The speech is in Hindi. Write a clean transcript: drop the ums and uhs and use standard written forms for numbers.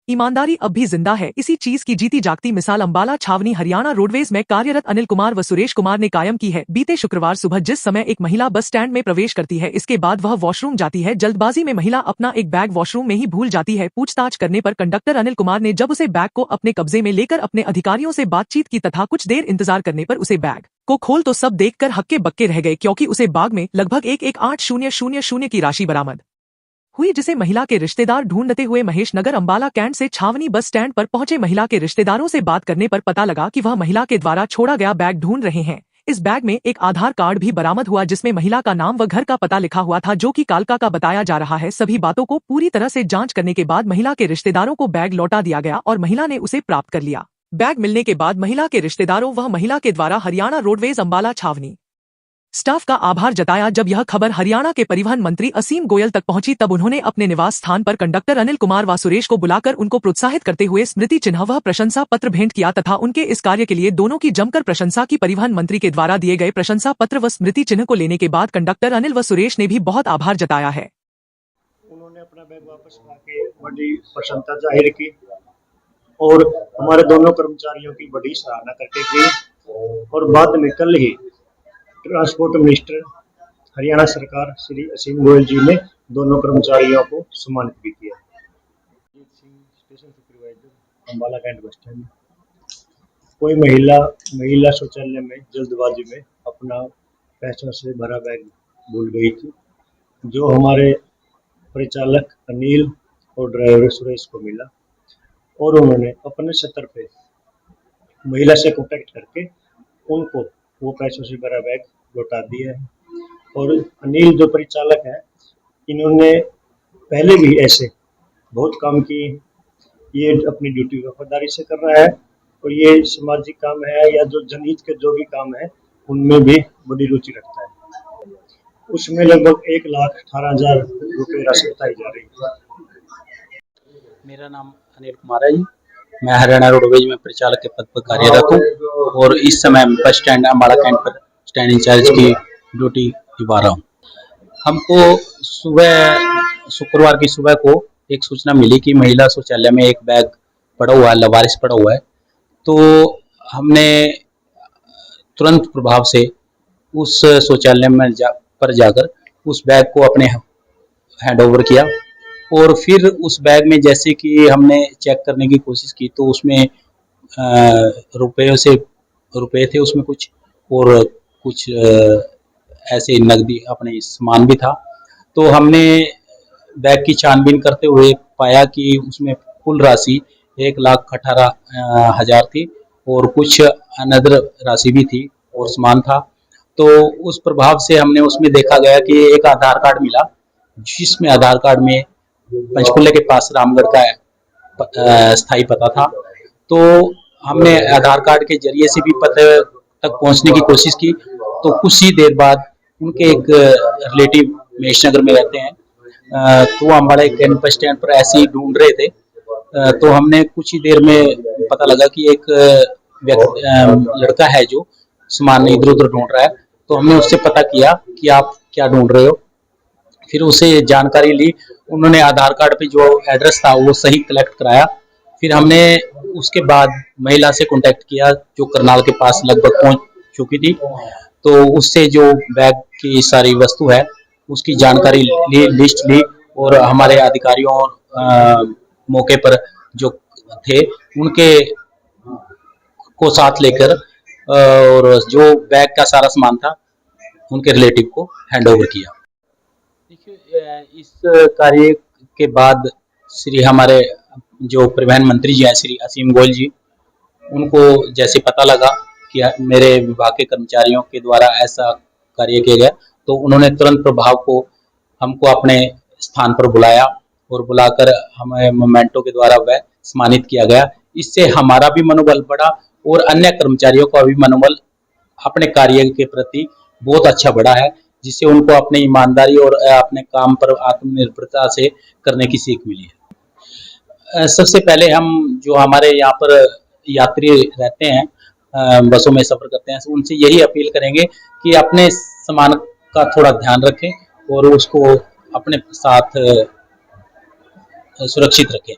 ईमानदारी अब भी जिंदा है। इसी चीज की जीती जागती मिसाल अंबाला छावनी हरियाणा रोडवेज में कार्यरत अनिल कुमार व सुरेश कुमार ने कायम की है। बीते शुक्रवार सुबह जिस समय एक महिला बस स्टैंड में प्रवेश करती है, इसके बाद वह वॉशरूम जाती है। जल्दबाजी में महिला अपना एक बैग वॉशरूम में ही भूल जाती है। पूछताछ करने पर कंडक्टर अनिल कुमार ने जब उसे बैग को अपने कब्जे में लेकर अपने अधिकारियों से बातचीत की तथा कुछ देर इंतजार करने पर उसे बैग को खोल तो सब देखकर हक्के बक्के रह गए, क्योंकि उसे बैग में लगभग 1,18,000 की राशि बरामद हुई, जिसे महिला के रिश्तेदार ढूंढते हुए महेश नगर अंबाला कैंट से छावनी बस स्टैंड पर पहुंचे। महिला के रिश्तेदारों से बात करने पर पता लगा कि वह महिला के द्वारा छोड़ा गया बैग ढूंढ रहे हैं। इस बैग में एक आधार कार्ड भी बरामद हुआ, जिसमें महिला का नाम व घर का पता लिखा हुआ था, जो कि कालका का बताया जा रहा है। सभी बातों को पूरी तरह से जांच करने के बाद महिला के रिश्तेदारों को बैग लौटा दिया गया और महिला ने उसे प्राप्त कर लिया। बैग मिलने के बाद महिला के रिश्तेदारों व महिला के द्वारा हरियाणा रोडवेज अंबाला छावनी स्टाफ का आभार जताया। जब यह खबर हरियाणा के परिवहन मंत्री असीम गोयल तक पहुंची, तब उन्होंने अपने निवास स्थान पर कंडक्टर अनिल कुमार व सुरेश को बुलाकर उनको प्रोत्साहित करते हुए स्मृति चिन्ह व प्रशंसा पत्र भेंट किया तथा उनके इस कार्य के लिए दोनों की जमकर प्रशंसा की। परिवहन मंत्री के द्वारा दिए गए प्रशंसा पत्र व स्मृति चिन्ह को लेने के बाद कंडक्टर अनिल व सुरेश ने भी बहुत आभार जताया है। उन्होंने अपना बैग वापस लाके बड़ी प्रसन्नता जाहिर की और हमारे दोनों कर्मचारियों की बड़ी सराहना करके की। और बाद में कल ही ट्रांसपोर्ट मिनिस्टर हरियाणा सरकार श्री असीम गोयल जी ने दोनों कर्मचारियों को सम्मानित भी किया। Station supervisor Ambala cantt bus stand. कोई महिला शौचालय में जल्दबाजी में अपना पैसों से भरा बैग भूल गई थी, जो हमारे परिचालक अनिल और ड्राइवर सुरेश को मिला और उन्होंने अपने स्तर पे महिला से कांटेक्ट करके उनको वो पैसों से भरा बैग लौटा दिया है। और अनिल जो परिचालक है, इन्होंने पहले भी ऐसे बहुत काम किए। ये अपनी ड्यूटी वफादारी से कर रहा है और ये सामाजिक काम है या जो जनहित के जो भी काम है उनमें भी बड़ी रुचि रखता है। उसमें लगभग 1,18,000 रुपये राशि बताई जा रही है। मेरा नाम अनिल कुमार है जी। मैं हरियाणा रोडवेज में परिचालक के पद पर कार्यरत हूँ और इस समय बस स्टैंड अम्बाला कैंट पर स्टैंड इंचार्ज की ड्यूटी निभा रहा हूँ। हमको शुक्रवार की सुबह को एक सूचना मिली कि महिला शौचालय में एक बैग पड़ा हुआ है, लवारिस पड़ा हुआ है। तो हमने तुरंत प्रभाव से उस शौचालय में जाकर उस बैग को अपने हैंड ओवर किया और फिर उस बैग में जैसे कि हमने चेक करने की कोशिश की तो उसमें रुपए थे उसमें कुछ, और कुछ ऐसे नकदी अपने सामान भी था। तो हमने बैग की छानबीन करते हुए पाया कि उसमें कुल राशि 1,18,000 थी और कुछ अनदर राशि भी थी और सामान था। तो उस प्रभाव से हमने उसमें देखा गया कि एक आधार कार्ड मिला, जिसमें आधार कार्ड में पंचकुले के पास रामगढ़ का स्थायी पता था। तो हमने आधार कार्ड के जरिए से भी पते तक पहुंचने की कोशिश की। तो कुछ ही देर बाद उनके एक रिलेटिव महेश नगर में रहते हैं, तो अम्बाला कैंट बस स्टैंड पर ऐसे ही ढूंढ रहे थे। तो हमने कुछ ही देर में पता लगा कि एक लड़का है जो सामान इधर उधर ढूंढ रहा है। तो हमने उससे पता किया कि आप क्या ढूंढ रहे हो। फिर उसे जानकारी ली, उन्होंने आधार कार्ड पे जो एड्रेस था वो सही कलेक्ट कराया। फिर हमने उसके बाद महिला से कांटेक्ट किया जो करनाल के पास लगभग पहुंच चुकी थी। तो उससे जो बैग की सारी वस्तु है उसकी जानकारी ली, लिस्ट ली और हमारे अधिकारियों मौके पर जो थे उनके को साथ लेकर और जो बैग का सारा सामान था उनके रिलेटिव को हैंड ओवर किया। देखिए, इस कार्य के बाद श्री हमारे जो परिवहन मंत्री जी हैं श्री असीम गोयल जी, उनको जैसे पता लगा कि मेरे विभाग के कर्मचारियों के द्वारा ऐसा कार्य किया गया, तो उन्होंने तुरंत प्रभाव को हमको अपने स्थान पर बुलाया और बुलाकर हमें मोमेंटो के द्वारा वह सम्मानित किया गया। इससे हमारा भी मनोबल बढ़ा और अन्य कर्मचारियों का भी मनोबल अपने कार्य के प्रति बहुत अच्छा बढ़ा है, जिससे उनको अपनी ईमानदारी और अपने काम पर आत्मनिर्भरता से करने की सीख मिली है। सबसे पहले हम जो हमारे यहाँ पर यात्री रहते हैं, बसों में सफर करते हैं, उनसे यही अपील करेंगे कि अपने सामान का थोड़ा ध्यान रखें और उसको अपने साथ सुरक्षित रखें।